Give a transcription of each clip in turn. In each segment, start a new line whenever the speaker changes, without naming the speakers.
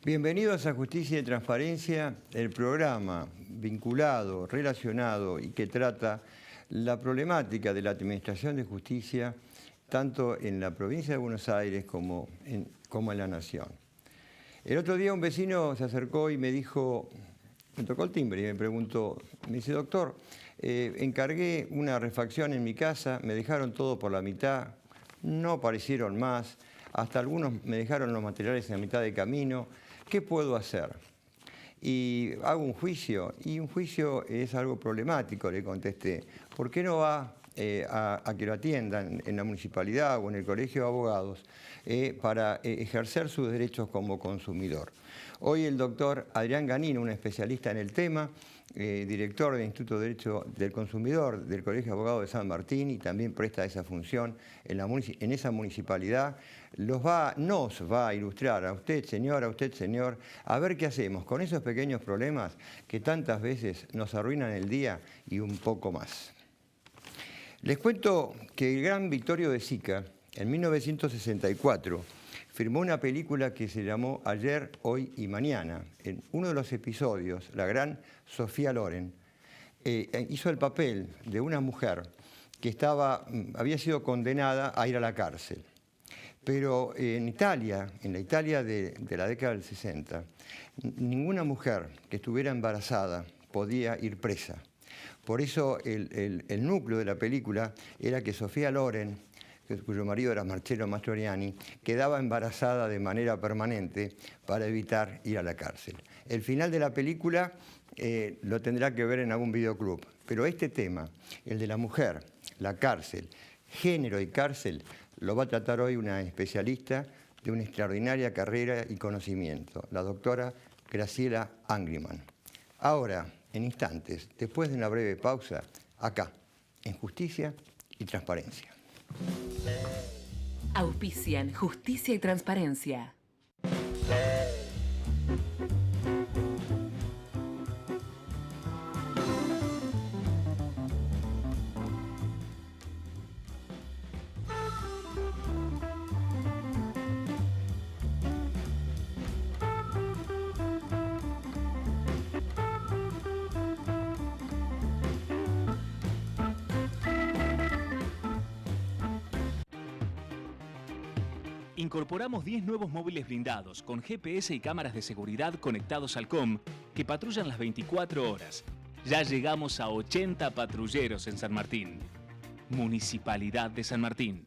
Bienvenidos a Justicia y Transparencia, el programa vinculado, relacionado y que trata la problemática de la administración de justicia tanto en la provincia de Buenos Aires como en la Nación. El otro día un vecino se acercó y me dijo, me tocó el timbre y me preguntó, me dice, doctor, encargué una refacción en mi casa, me dejaron todo por la mitad, no aparecieron más, hasta algunos me dejaron los materiales en la mitad de camino, ¿qué puedo hacer? Y hago un juicio, y un juicio es algo problemático, le contesté. ¿Por qué no va a que lo atiendan en la municipalidad o en el colegio de abogados para ejercer sus derechos como consumidor? Hoy el doctor Adrián Ganino, un especialista en el tema, director del Instituto de Derecho del Consumidor del Colegio de Abogados de San Martín, y también presta esa función en esa municipalidad, nos va a ilustrar a usted, señor, a ver qué hacemos con esos pequeños problemas que tantas veces nos arruinan el día y un poco más. Les cuento que el gran Vittorio De Sica, en 1964, firmó una película que se llamó Ayer, Hoy y Mañana. En uno de los episodios, la gran Sofía Loren hizo el papel de una mujer que había sido condenada a ir a la cárcel. Pero en Italia, en la Italia de la década del 60, ninguna mujer que estuviera embarazada podía ir presa. Por eso el núcleo de la película era que Sofía Loren, cuyo marido era Marcello Mastroianni, quedaba embarazada de manera permanente para evitar ir a la cárcel. El final de la película lo tendrá que ver en algún videoclub, pero este tema, el de la mujer, la cárcel, género y cárcel, lo va a tratar hoy una especialista de una extraordinaria carrera y conocimiento, la doctora Graciela Angriman. Ahora, en instantes, después de una breve pausa, acá, en Justicia y Transparencia.
Auspician Justicia y Transparencia.
Incorporamos 10 nuevos móviles blindados con GPS y cámaras de seguridad conectados al COM que patrullan las 24 horas. Ya llegamos a 80 patrulleros en San Martín. Municipalidad de San Martín.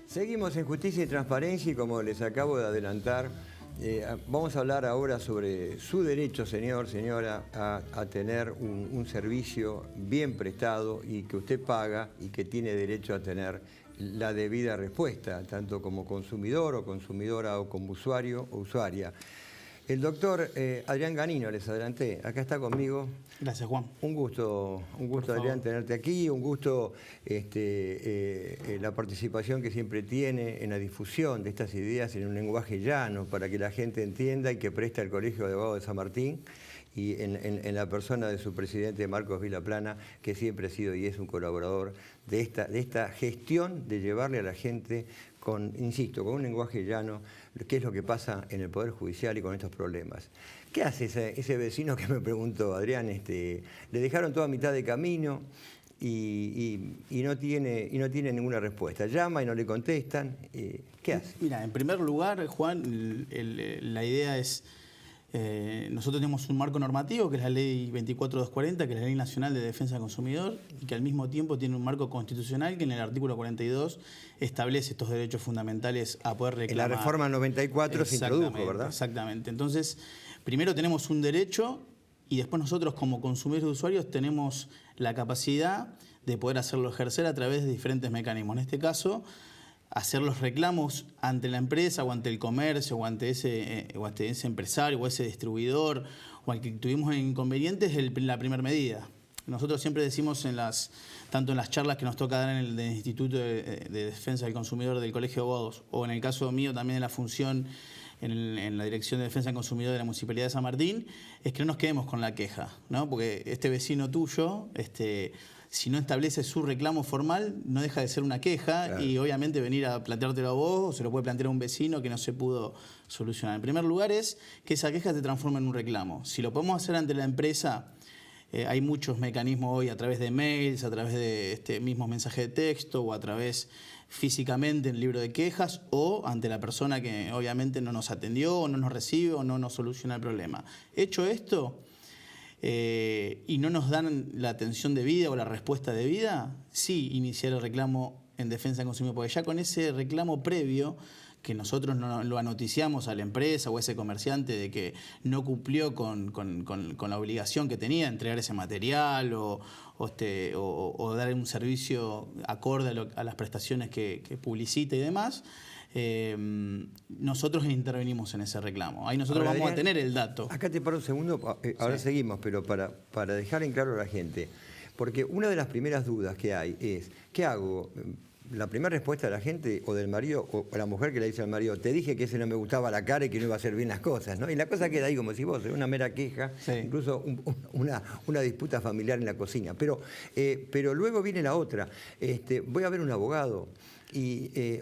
Seguimos en Justicia y Transparencia y como les acabo de adelantar, vamos a hablar ahora sobre su derecho, señora, a tener un servicio bien prestado y que usted paga y que tiene derecho a tener la debida respuesta, tanto como consumidor o consumidora o como usuario o usuaria. El doctor Adrián Ganino, les adelanté, acá está conmigo.
Gracias, Juan.
Un gusto Adrián, tenerte aquí, un gusto la participación que siempre tiene en la difusión de estas ideas en un lenguaje llano para que la gente entienda y que presta el Colegio de Abogados de San Martín y en la persona de su presidente Marcos Vilaplana, que siempre ha sido y es un colaborador de esta gestión de llevarle a la gente insisto, con un lenguaje llano, qué es lo que pasa en el Poder Judicial y con estos problemas. ¿Qué hace ese vecino que me preguntó, Adrián? Le dejaron toda mitad de camino y no tiene ninguna respuesta. Llama y no le contestan. ¿Qué hace?
Mira, en primer lugar, Juan, la idea es... nosotros tenemos un marco normativo, que es la Ley 24240, que es la Ley Nacional de Defensa del Consumidor, y que al mismo tiempo tiene un marco constitucional que en el artículo 42 establece estos derechos fundamentales a poder reclamar.
En la reforma 94 se introdujo, ¿verdad?
Exactamente. Entonces, primero tenemos un derecho y después nosotros como consumidores y usuarios tenemos la capacidad de poder hacerlo ejercer a través de diferentes mecanismos. En este caso, hacer los reclamos ante la empresa o ante el comercio o ante ese empresario o ese distribuidor o al que tuvimos inconvenientes es la primera medida. Nosotros siempre decimos tanto en las charlas que nos toca dar en el Instituto de Defensa del Consumidor del Colegio de Abogados o en el caso mío también en la función en la Dirección de Defensa del Consumidor de la Municipalidad de San Martín, es que no nos quedemos con la queja, ¿no? Porque este vecino tuyo, si no establece su reclamo formal, no deja de ser una queja, claro. Y obviamente venir a planteártelo a vos o se lo puede plantear a un vecino que no se pudo solucionar. En primer lugar es que esa queja se transforme en un reclamo. Si lo podemos hacer ante la empresa, hay muchos mecanismos hoy a través de mails, a través de mismos mensajes de texto o a través físicamente en el libro de quejas o ante la persona que obviamente no nos atendió o no nos recibe o no nos soluciona el problema. Hecho esto, y no nos dan la atención debida o la respuesta debida, sí iniciar el reclamo en defensa del consumidor, porque ya con ese reclamo previo que nosotros no lo anoticiamos a la empresa o a ese comerciante de que no cumplió con la obligación que tenía de entregar ese material o dar un servicio acorde a las prestaciones que publicita y demás, nosotros intervenimos en ese reclamo. Ahí nosotros vamos a tener el dato.
Acá te paro un segundo, ahora sí. Seguimos, pero para dejar en claro a la gente, porque una de las primeras dudas que hay es, ¿qué hago? La primera respuesta de la gente o del marido o la mujer que le dice al marido, te dije que ese no me gustaba la cara y que no iba a hacer bien las cosas, ¿no? Y la cosa queda ahí como si vos, una mera queja, sí. Incluso una disputa familiar en la cocina. Pero luego viene la otra, voy a ver un abogado.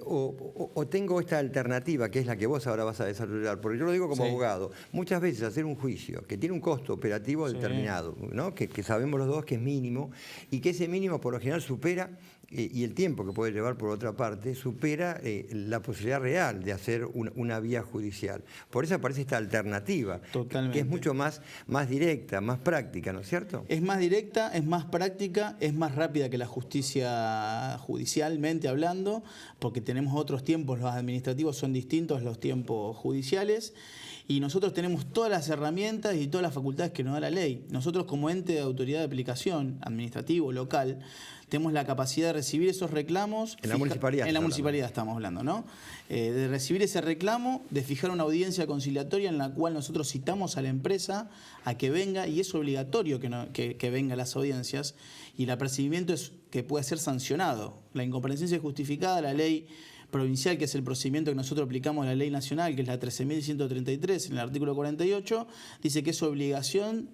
O tengo esta alternativa, que es la que vos ahora vas a desarrollar, porque yo lo digo como abogado, muchas veces hacer un juicio que tiene un costo operativo determinado, ¿no? que sabemos los dos que es mínimo, y que ese mínimo por lo general supera, y el tiempo que puede llevar por otra parte, supera la posibilidad real de hacer una vía judicial. Por eso aparece esta alternativa, que es mucho más directa, más práctica, ¿no es cierto?
Es más directa, es más práctica, es más rápida que la justicia judicialmente hablando, porque tenemos otros tiempos, los administrativos son distintos a los tiempos judiciales, y nosotros tenemos todas las herramientas y todas las facultades que nos da la ley. Nosotros como ente de autoridad de aplicación, administrativo, local, tenemos la capacidad de recibir esos reclamos.
En la municipalidad.
En la municipalidad estamos hablando, ¿no? De recibir ese reclamo, de fijar una audiencia conciliatoria en la cual nosotros citamos a la empresa a que venga, y es obligatorio que venga a las audiencias, y el apercibimiento es que puede ser sancionado. La incomparecencia es justificada, la ley provincial, que es el procedimiento que nosotros aplicamos a la ley nacional, que es la 13.133, en el artículo 48, dice que es obligación,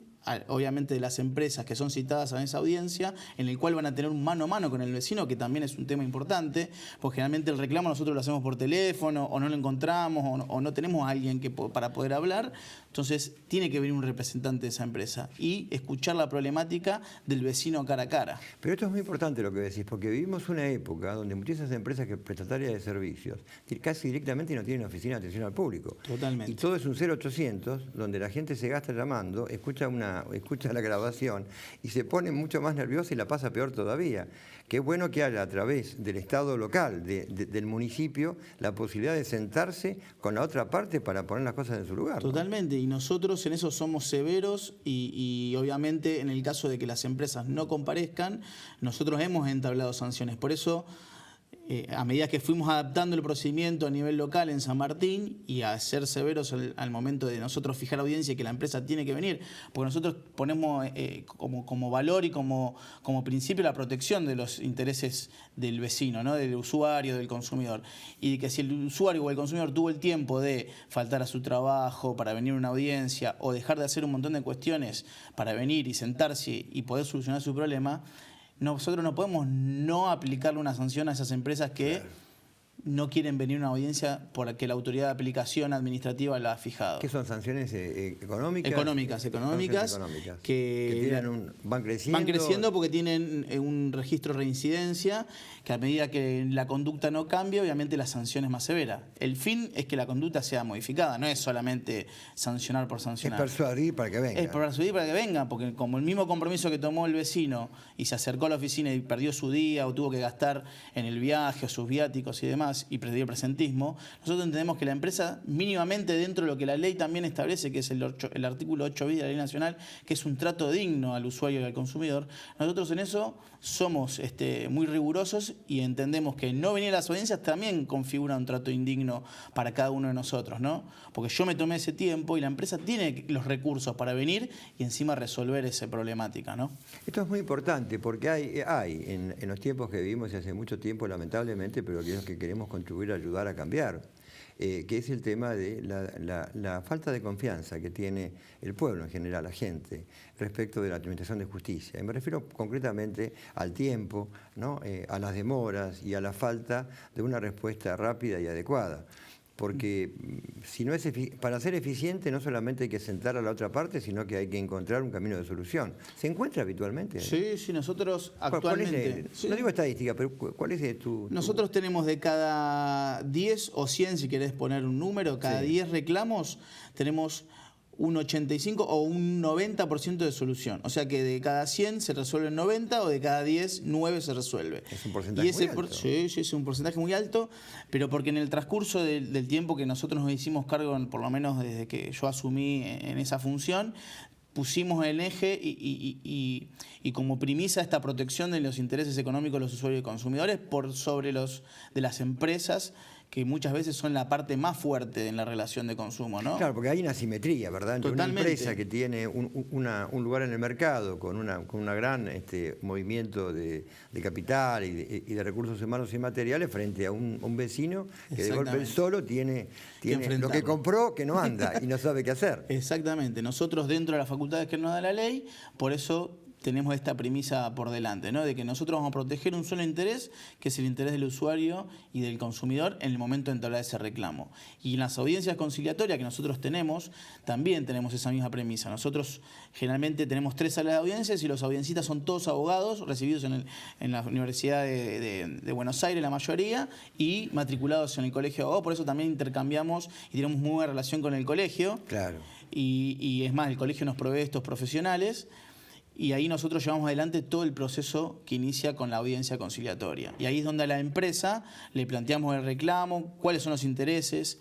obviamente, de las empresas que son citadas a esa audiencia, en el cual van a tener un mano a mano con el vecino, que también es un tema importante, porque generalmente el reclamo nosotros lo hacemos por teléfono, o no lo encontramos, o no tenemos a alguien para poder hablar. Entonces tiene que venir un representante de esa empresa y escuchar la problemática del vecino cara a cara.
Pero esto es muy importante lo que decís, porque vivimos una época donde muchas empresas prestatarias de servicios casi directamente no tienen oficina de atención al público.
Totalmente.
Y todo es un 0800, donde la gente se gasta llamando, escucha la grabación y se pone mucho más nerviosa y la pasa peor todavía. Qué bueno que haya a través del Estado local, del municipio, la posibilidad de sentarse con la otra parte para poner las cosas en su lugar, ¿no?
Totalmente, y nosotros en eso somos severos y obviamente en el caso de que las empresas no comparezcan, nosotros hemos entablado sanciones. Por eso, a medida que fuimos adaptando el procedimiento a nivel local en San Martín y a ser severos al momento de nosotros fijar audiencia y que la empresa tiene que venir, porque nosotros ponemos como valor y como principio la protección de los intereses del vecino, ¿no? Del usuario, del consumidor. Y que si el usuario o el consumidor tuvo el tiempo de faltar a su trabajo para venir a una audiencia o dejar de hacer un montón de cuestiones para venir y sentarse y poder solucionar su problema, nosotros no podemos no aplicarle una sanción a esas empresas que no quieren venir a una audiencia porque la autoridad de aplicación administrativa la ha fijado.
¿Qué son sanciones económicas?
Económicas. Que
van creciendo.
Van creciendo porque tienen un registro de reincidencia, que a medida que la conducta no cambia, obviamente la sanción es más severa. El fin es que la conducta sea modificada, no es solamente sancionar por sancionar.
Es persuadir para que vengan.
Es persuadir para que vengan, porque como el mismo compromiso que tomó el vecino y se acercó a la oficina y perdió su día o tuvo que gastar en el viaje o sus viáticos y demás, y perdió el presentismo, nosotros entendemos que la empresa, mínimamente dentro de lo que la ley también establece, que es el artículo 8 bis de la ley nacional, que es un trato digno al usuario y al consumidor, nosotros en eso somos muy rigurosos y entendemos que no venir a las audiencias también configura un trato indigno para cada uno de nosotros, ¿no? Porque yo me tomé ese tiempo y la empresa tiene los recursos para venir y encima resolver esa problemática, ¿no?
Esto es muy importante porque hay en los tiempos que vivimos y hace mucho tiempo, lamentablemente, pero que queremos contribuir a ayudar a cambiar. que es el tema de la falta de confianza que tiene el pueblo en general, la gente, respecto de la administración de justicia. Y me refiero concretamente al tiempo, ¿no? A las demoras y a la falta de una respuesta rápida y adecuada. Porque si no es para ser eficiente no solamente hay que sentar a la otra parte, sino que hay que encontrar un camino de solución. ¿Se encuentra habitualmente?
Sí, nosotros actualmente...
No digo estadística, pero ¿cuál es tu...?
Nosotros tenemos de cada 10 o 100, si querés poner un número, cada 10 reclamos tenemos un 85 o un 90% de solución. O sea que de cada 100 se resuelven 90 o de cada 10, 9 se resuelve.
Es un porcentaje muy alto.
Sí, es un porcentaje muy alto, pero porque en el transcurso del tiempo que nosotros nos hicimos cargo, por lo menos desde que yo asumí en esa función, pusimos el eje y como premisa esta protección de los intereses económicos de los usuarios y consumidores por sobre los de las empresas, que muchas veces son la parte más fuerte en la relación de consumo, ¿no?
Claro, porque hay una asimetría, ¿verdad? Entre
Totalmente.
una empresa que tiene un lugar en el mercado con una gran movimiento de capital y de recursos humanos y materiales frente a un vecino que de golpe solo tiene lo que compró que no anda y no sabe qué hacer.
Exactamente. Nosotros dentro de las facultades que nos da la ley, por eso tenemos esta premisa por delante, ¿no? De que nosotros vamos a proteger un solo interés, que es el interés del usuario y del consumidor en el momento de entablar ese reclamo. Y en las audiencias conciliatorias que nosotros tenemos, también tenemos esa misma premisa. Nosotros generalmente tenemos 3 salas de audiencias y los audiencitas son todos abogados recibidos en la Universidad de Buenos Aires, la mayoría, y matriculados en el Colegio de Abogados. Por eso también intercambiamos y tenemos muy buena relación con el colegio.
Claro.
Y es más, el colegio nos provee estos profesionales. Y ahí nosotros llevamos adelante todo el proceso que inicia con la audiencia conciliatoria. Y ahí es donde a la empresa le planteamos el reclamo, cuáles son los intereses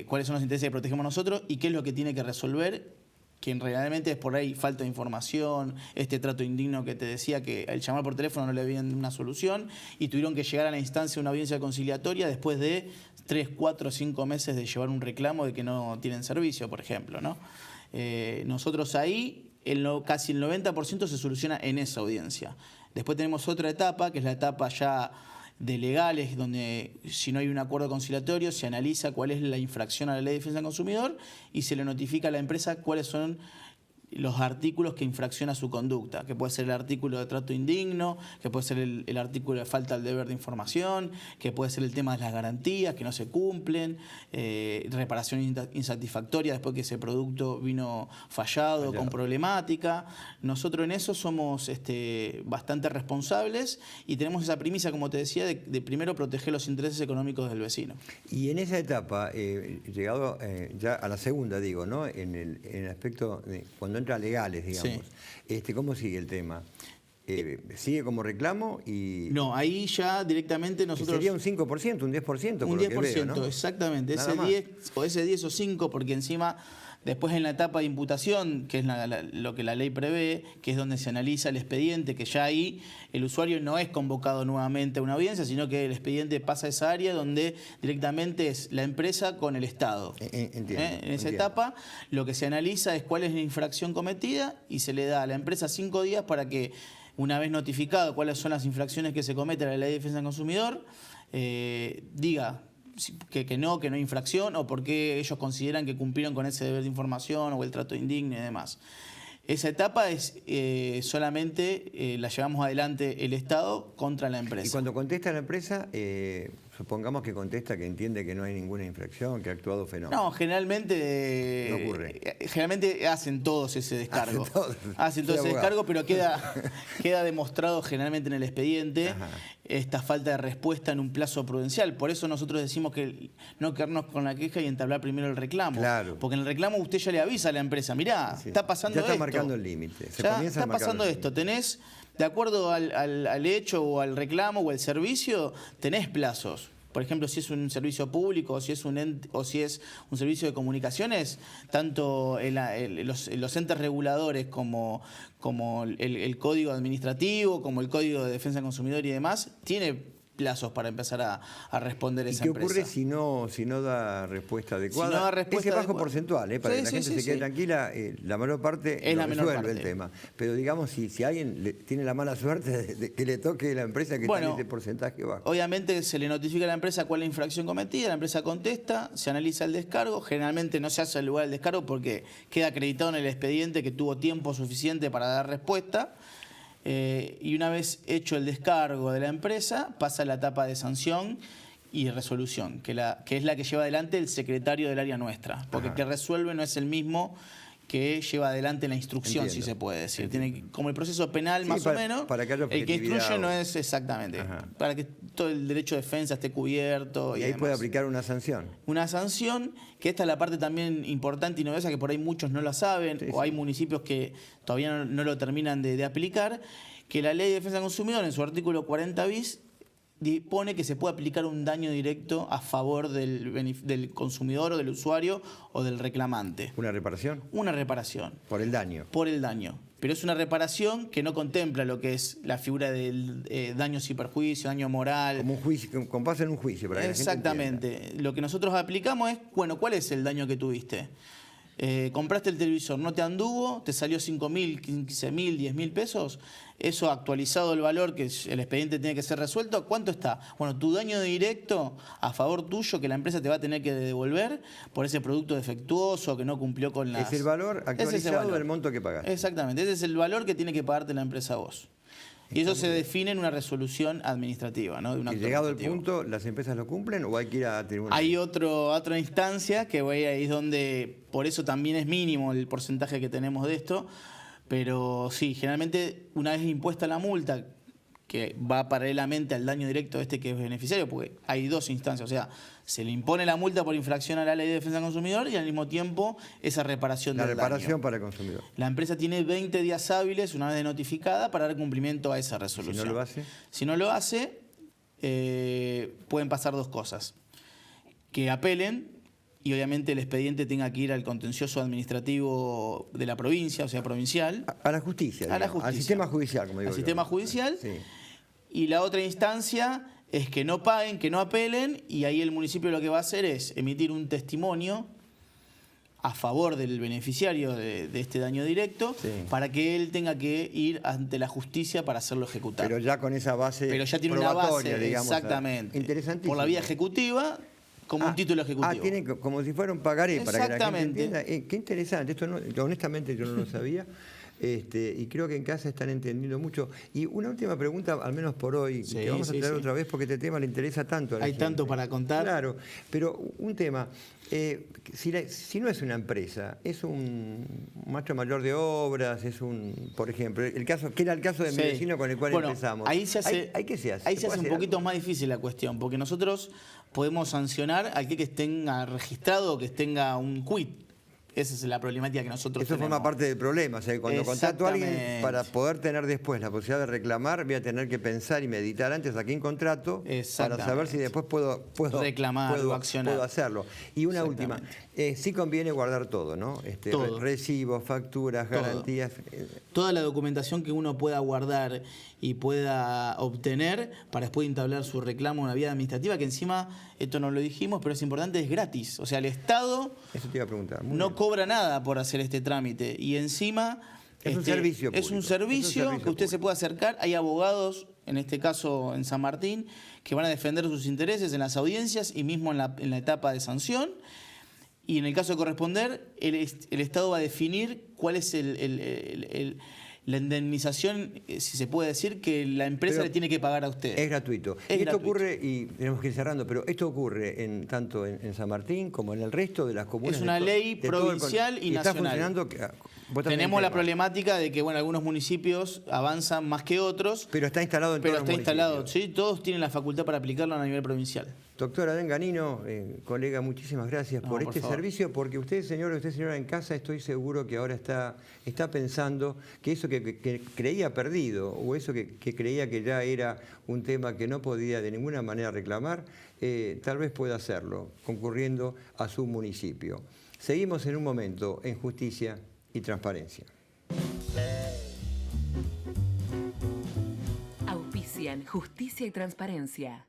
cuáles son los intereses que protegemos nosotros y qué es lo que tiene que resolver, que realmente es por ahí falta de información, este trato indigno que te decía, que al llamar por teléfono no le habían una solución y tuvieron que llegar a la instancia de una audiencia conciliatoria después de 3, 4, 5 meses de llevar un reclamo de que no tienen servicio, por ejemplo, ¿no? Nosotros ahí casi el 90% se soluciona en esa audiencia. Después tenemos otra etapa, que es la etapa ya de legales, donde si no hay un acuerdo conciliatorio se analiza cuál es la infracción a la Ley de Defensa del Consumidor y se le notifica a la empresa cuáles son los artículos que infracciona su conducta, que puede ser el artículo de trato indigno, que puede ser el artículo de falta del deber de información, que puede ser el tema de las garantías que no se cumplen, reparación insatisfactoria después que ese producto vino fallado, con problemática. Nosotros en eso somos bastante responsables y tenemos esa premisa, como te decía, de primero proteger los intereses económicos del vecino.
Y en esa etapa, llegado ya a la segunda, digo, ¿no? En el aspecto de cuando entra legales, digamos, sí. ¿Cómo sigue el tema? ¿Sigue como reclamo?
No, ahí ya directamente nosotros...
Sería un 5%, un 10%, por
un 10%,
lo que veo, ¿no?
Exactamente, ese 10 o 5, porque encima... Después en la etapa de imputación, que es lo que la ley prevé, que es donde se analiza el expediente, que ya ahí el usuario no es convocado nuevamente a una audiencia, sino que el expediente pasa a esa área donde directamente es la empresa con el Estado.
Entiendo.
En esa etapa lo que se analiza es cuál es la infracción cometida y se le da a la empresa 5 días para que, una vez notificado cuáles son las infracciones que se cometen a la Ley de Defensa del Consumidor, diga... Que no hay infracción o porque ellos consideran que cumplieron con ese deber de información o el trato indigno y demás. Esa etapa es solamente la llevamos adelante el Estado contra la empresa.
Y cuando contesta la empresa, supongamos que contesta que entiende que no hay ninguna infracción, que ha actuado fenómeno.
No, generalmente...
No ocurre.
Generalmente hacen todos ese descargo. Hacen todo ese descargo, pero queda demostrado generalmente en el expediente esta falta de respuesta en un plazo prudencial. Por eso nosotros decimos que no quedarnos con la queja y entablar primero el reclamo.
Claro.
Porque en el reclamo usted ya le avisa a la empresa, mirá, está pasando esto.
Ya está marcando el límite.
Ya está pasando esto. Tenés, de acuerdo al hecho o al reclamo o al servicio, tenés plazos. Por ejemplo, si es un servicio público o si es un servicio de comunicaciones, tanto los entes reguladores como el Código Administrativo, como el Código de Defensa del Consumidor y demás, tiene plazos para empezar a responder
¿Y
esa
qué
empresa.
ocurre si no da respuesta adecuada?
Si no da respuesta
Ese bajo
adecuada.
porcentual, para
Sí,
que la
sí,
gente
sí,
se quede
sí.
tranquila, la menor parte
Es
lo
la menor
resuelve el
parte.
tema. Pero digamos, si alguien tiene la mala suerte de que le toque la empresa que está en ese porcentaje bajo.
Obviamente se le notifica a la empresa cuál es la infracción cometida, la empresa contesta, se analiza el descargo, generalmente no se hace al lugar del descargo porque queda acreditado en el expediente que tuvo tiempo suficiente para dar respuesta. Y una vez hecho el descargo de la empresa, pasa a la etapa de sanción y resolución, que es la que lleva adelante el secretario del área nuestra, porque el que resuelve no es el mismo que lleva adelante la instrucción,
Entiendo.
si se puede decir. Tiene como el proceso penal,
Sí,
más o menos,
para que haya
el que
objetividad
instruye no
o-
es exactamente,
Ajá.
para que todo el derecho de defensa esté cubierto.
Y ahí
demás.
puede aplicar una sanción.
Una sanción, que esta es la parte también importante y novedosa, que por ahí muchos no la saben,
Sí,
o
sí.
hay municipios que todavía no lo terminan de aplicar, que la Ley de Defensa del Consumidor, en su artículo 40 bis, dispone que se puede aplicar un daño directo a favor del consumidor o del usuario o del reclamante.
Una reparación
Una reparación
por el daño.
por el daño. Pero es una reparación que no contempla lo que es la figura del daños y perjuicio, daño moral.
Como un juicio, con base en un juicio. Para que la gente
Exactamente. Lo que nosotros aplicamos es, bueno, ¿cuál es el daño que tuviste? Compraste el televisor, no te anduvo, te salió 5.000, 15.000, 10.000 pesos. Eso actualizado el valor, que el expediente tiene que ser resuelto, ¿cuánto está? Bueno, tu daño directo a favor tuyo que la empresa te va a tener que devolver por ese producto defectuoso que no cumplió con las...
Es el valor
Ese es el
actualizado
valor.
del monto que pagaste.
Exactamente, ese es el valor que tiene que pagarte la empresa a vos. Y eso se define en una resolución administrativa, ¿no? De un
Y
acto
llegado el
administrativo.
punto, ¿las empresas lo cumplen o hay que ir a tribunal?
Hay otra instancia que ahí es donde, por eso también es mínimo el porcentaje que tenemos de esto, pero sí, generalmente una vez impuesta la multa, que va paralelamente al daño directo que es beneficiario, porque hay dos instancias, o sea, se le impone la multa por infracción a la Ley de Defensa del Consumidor y al mismo tiempo esa reparación
La
del
reparación
daño.
para el consumidor.
La empresa tiene 20 días hábiles, una vez notificada, para dar cumplimiento a esa
Si
resolución.
no lo hace,
Si no lo hace, pueden pasar dos cosas. Que apelen y obviamente el expediente tenga que ir al contencioso administrativo de la provincia, o sea, provincial,
a la justicia.
A la
digamos,
justicia.
Al sistema judicial, como digo
al
yo.
sistema judicial.
Sí.
Y la otra instancia es que no paguen, que no apelen, y ahí el municipio lo que va a hacer es emitir un testimonio a favor del beneficiario de este daño directo,
Sí.
para que él tenga que ir ante la justicia para hacerlo ejecutar.
Pero ya con esa base
Pero ya tiene una
probatoria,
base,
digamos.
Interesantísimo.
Interesantísimo.
Por la vía ejecutiva, como un título ejecutivo.
tiene como si fuera un pagaré para que la gente
Exactamente.
entienda. Qué interesante, esto honestamente yo no lo sabía. Y creo que en casa están entendiendo mucho. Y una última pregunta, al menos por hoy,
Sí,
que vamos a
sí,
traer
sí.
otra vez porque este tema le interesa tanto a la
Hay
gente.
tanto para contar.
Claro, pero un tema, si no es una empresa, es un maestro mayor de obras, es por ejemplo, que era el caso de mi
Sí.
vecino con el cual
Bueno,
empezamos.
Ahí se hace,
¿Qué se hace?
ahí se hace
puede
un
hacer
poquito
algo?
más difícil la cuestión, porque nosotros podemos sancionar al que tenga registrado, que tenga un quit. Esa es la problemática que nosotros
Eso
tenemos.
forma parte del problema. O sea, cuando contrato a alguien,
Exactamente.
para poder tener después la posibilidad de reclamar, voy a tener que pensar y meditar antes a quién contrato para
Exactamente.
saber si después puedo
Reclamar o accionar.
puedo hacerlo. Y una última,
Exactamente.
sí conviene guardar todo, ¿no?
Todo.
Recibos, facturas,
Todo.
garantías.
Toda la documentación que uno pueda guardar y pueda obtener para después entablar su reclamo en una vía administrativa, que encima, esto no lo dijimos, pero es importante, es gratis. O sea, el Estado
Eso te iba a preguntar. Muy
no
bien.
cobra nada por hacer este trámite. Y encima...
Es un servicio
Es un
público.
servicio
Es un
que usted se
público.
puede acercar. Hay abogados, en este caso en San Martín, que van a defender sus intereses en las audiencias y mismo en la etapa de sanción. Y en el caso de corresponder, el Estado va a definir cuál es la indemnización, si se puede decir, que la empresa
Pero
le tiene que pagar a usted.
Es gratuito.
Es
y esto
gratuito.
ocurre, y tenemos que ir cerrando, pero esto ocurre tanto en San Martín como en el resto de las comunas.
Es una ley
de todo el
provincial y
está
nacional.
funcionando. Vos estás en
Tenemos la
tema.
problemática de que bueno, algunos municipios avanzan más que otros,
Pero está instalado en
pero
todos
está
los
instalado,
municipios.
¿sí? Todos tienen la facultad para aplicarlo a nivel provincial.
Doctora Denganino, colega, muchísimas gracias
No,
por
por
este
favor.
servicio, porque usted, señora en casa, estoy seguro que ahora está pensando que eso que creía perdido, o eso que creía que ya era un tema que no podía de ninguna manera reclamar, tal vez pueda hacerlo, concurriendo a su municipio. Seguimos en un momento en Justicia y Transparencia.
Auspicia Auspician Justicia y Transparencia.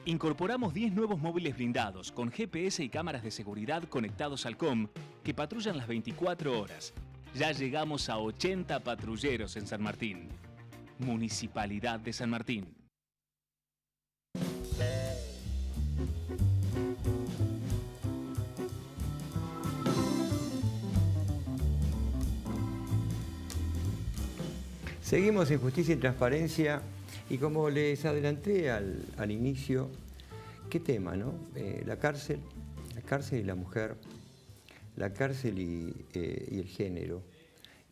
Incorporamos 10 nuevos móviles blindados con GPS y cámaras de seguridad conectados al COM que patrullan las 24 horas. Ya llegamos a 80 patrulleros en San Martín. Municipalidad de San Martín.
Seguimos en Justicia y Transparencia y como les adelanté al inicio, ¿qué tema, no? La cárcel y la mujer, la cárcel y el género.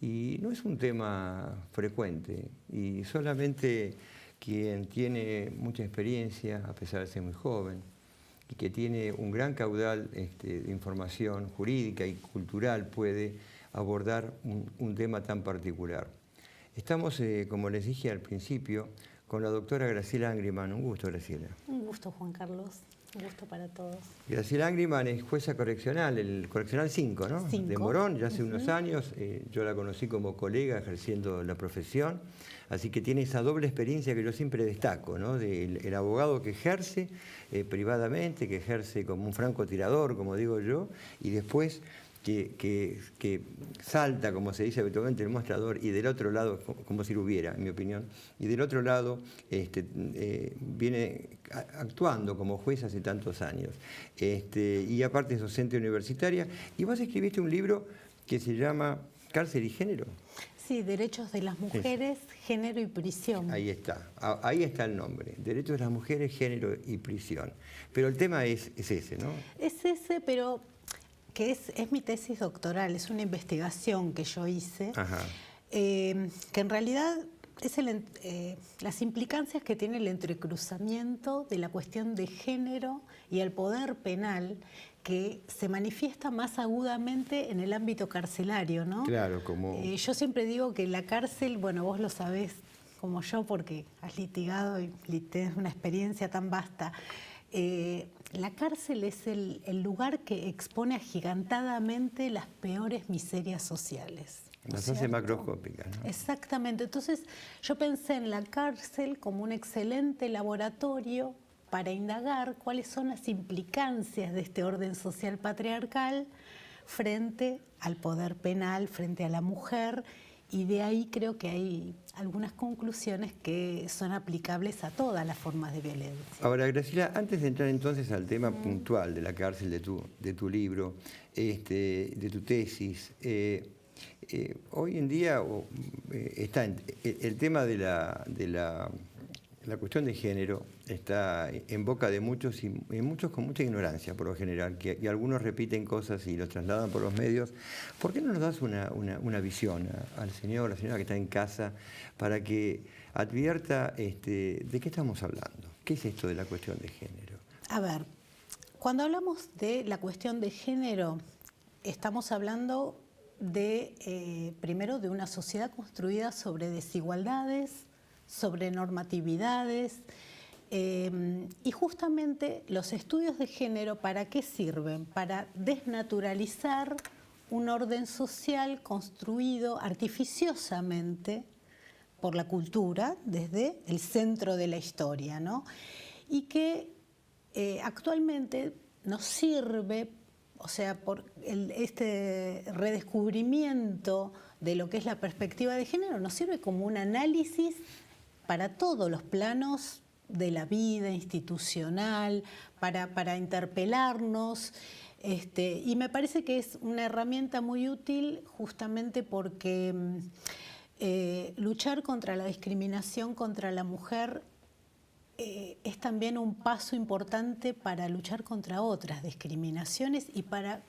Y no es un tema frecuente y solamente quien tiene mucha experiencia, a pesar de ser muy joven, y que tiene un gran caudal de información jurídica y cultural puede abordar un tema tan particular. Estamos, como les dije al principio, con la doctora Graciela Angriman. Un gusto, Graciela.
Un gusto, Juan Carlos. Un gusto para todos.
Graciela Angriman es jueza correccional, el Correccional 5, ¿no?
5.
De Morón, ya hace unos años. Yo la conocí como colega ejerciendo la profesión. Así que tiene esa doble experiencia que yo siempre destaco, ¿no? El abogado que ejerce privadamente, que ejerce como un francotirador, como digo yo, y después que salta, como se dice habitualmente, el mostrador, y del otro lado, como si lo hubiera, en mi opinión, y del otro lado viene actuando como juez hace tantos años. Y aparte es docente universitaria. Y vos escribiste un libro que se llama Cárcel y Género.
Sí, Derechos de las Mujeres, Género y Prisión.
Ahí está el nombre, Derechos de las Mujeres, Género y Prisión. Pero el tema es ese, ¿no? Es ese,
pero que es mi tesis doctoral, es una investigación que yo hice, que en realidad es las implicancias que tiene el entrecruzamiento de la cuestión de género y el poder penal, que se manifiesta más agudamente en el ámbito carcelario, ¿no? Claro, como... yo siempre digo que la cárcel, bueno, vos lo sabés como yo porque has litigado y tenés una experiencia tan vasta. La cárcel es el lugar que expone agigantadamente las peores miserias sociales.
Las hace macroscópicas, ¿no?
Exactamente. Entonces, yo pensé en la cárcel como un excelente laboratorio para indagar cuáles son las implicancias de este orden social patriarcal frente al poder penal, frente a la mujer, y de ahí creo que hay algunas conclusiones que son aplicables a todas las formas de violencia.
Ahora, Graciela, antes de entrar entonces al tema puntual de la cárcel, de tu libro, de tu tesis, hoy en día está el tema de la cuestión de género está en boca de muchos y muchos con mucha ignorancia por lo general, y algunos repiten cosas y lo trasladan por los medios. ¿Por qué no nos das una visión al señor o la señora que está en casa para que advierta de qué estamos hablando? ¿Qué es esto de la cuestión de género?
A ver, cuando hablamos de la cuestión de género, estamos hablando primero de una sociedad construida sobre desigualdades, sobre normatividades, y justamente los estudios de género, ¿para qué sirven? Para desnaturalizar un orden social construido artificiosamente por la cultura desde el centro de la historia, ¿no? Y que actualmente nos sirve, o sea, por este redescubrimiento de lo que es la perspectiva de género, nos sirve como un análisis para todos los planos de la vida institucional, para interpelarnos, y me parece que es una herramienta muy útil justamente porque luchar contra la discriminación contra la mujer es también un paso importante para luchar contra otras discriminaciones y para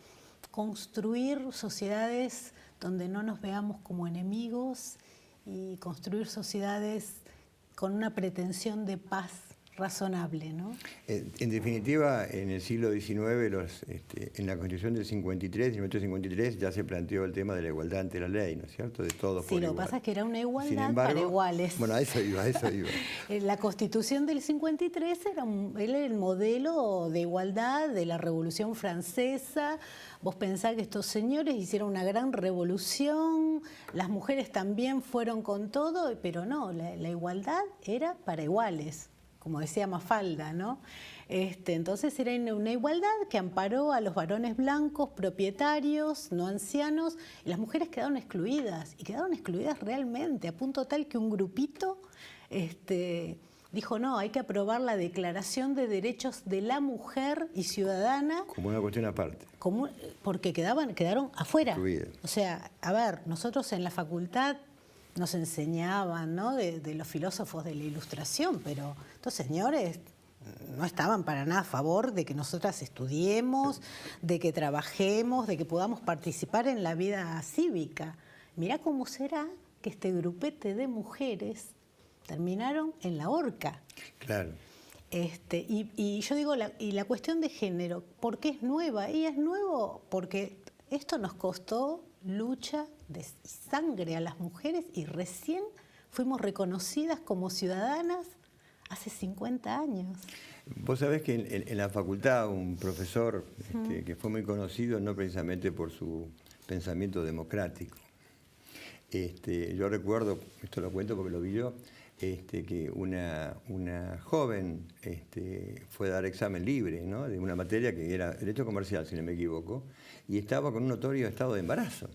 construir sociedades donde no nos veamos como enemigos y construir sociedades con una pretensión de paz razonable, ¿no?
En definitiva, en el siglo XIX, en la Constitución del 53, de 1953, ya se planteó el tema de la igualdad ante la ley, ¿no es cierto? De todos por
Sí, lo que
igual.
pasa es que era una
Sin
igualdad
embargo,
para iguales.
Bueno, a eso iba, a eso iba.
La Constitución del 53 era el modelo de igualdad de la Revolución Francesa. Vos pensás que estos señores hicieron una gran revolución, las mujeres también fueron con todo, pero no, la igualdad era para iguales, como decía Mafalda, ¿no? Entonces era una igualdad que amparó a los varones blancos, propietarios, no ancianos, y las mujeres quedaron excluidas realmente, a punto tal que un grupito dijo, no, hay que aprobar la Declaración de Derechos de la Mujer y Ciudadana.
Como una cuestión aparte.
Porque quedaron afuera.
Excluidas.
O sea, a ver, nosotros en la facultad nos enseñaban, ¿no?, de los filósofos de la Ilustración, pero estos señores no estaban para nada a favor de que nosotras estudiemos, de que trabajemos, de que podamos participar en la vida cívica. Mirá cómo será que este grupete de mujeres terminaron en la horca.
Claro.
Y yo digo, la cuestión de género, ¿por qué es nueva? Y es nuevo porque esto nos costó lucha de sangre a las mujeres y recién fuimos reconocidas como ciudadanas hace 50 años.
Vos sabés que en la facultad un profesor que fue muy conocido no precisamente por su pensamiento democrático. Yo recuerdo, esto lo cuento porque lo vi yo, que una joven fue a dar examen libre, ¿no?, de una materia que era Derecho Comercial, si no me equivoco, y estaba con un notorio estado de embarazo.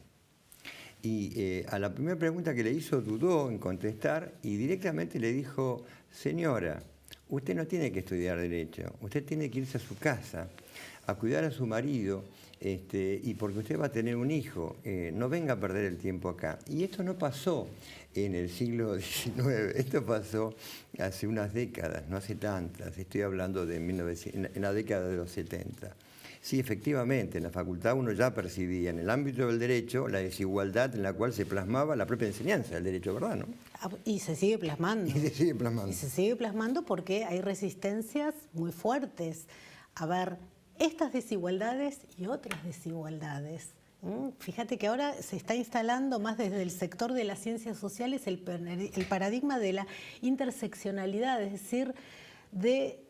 Y a la primera pregunta que le hizo dudó en contestar y directamente le dijo, señora, usted no tiene que estudiar Derecho, usted tiene que irse a su casa a cuidar a su marido, y porque usted va a tener un hijo, no venga a perder el tiempo acá. Y esto no pasó en el siglo XIX, esto pasó hace unas décadas, no hace tantas, estoy hablando de en la década de los 70. Sí, efectivamente, en la facultad uno ya percibía en el ámbito del derecho la desigualdad en la cual se plasmaba la propia enseñanza del derecho, ¿verdad, no?
Y se sigue plasmando.
Y se sigue plasmando.
Y se sigue plasmando porque hay resistencias muy fuertes. A ver, estas desigualdades y otras desigualdades. Fíjate que ahora se está instalando más desde el sector de las ciencias sociales el paradigma de la interseccionalidad, es decir, de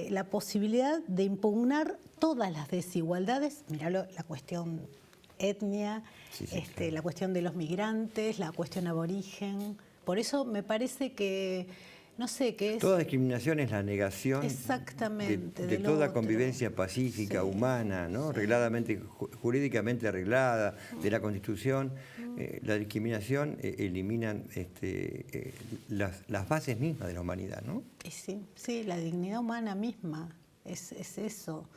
la posibilidad de impugnar todas las desigualdades. Mirá la cuestión etnia, claro, la cuestión de los migrantes, la cuestión aborigen. Por eso me parece que, no sé, que es...
Toda discriminación es la negación de toda
otro.
Convivencia pacífica, humana, ¿no? Jurídicamente arreglada, de la Constitución. La discriminación eliminan las bases mismas de la humanidad, ¿no?
Sí, la dignidad humana misma es eso.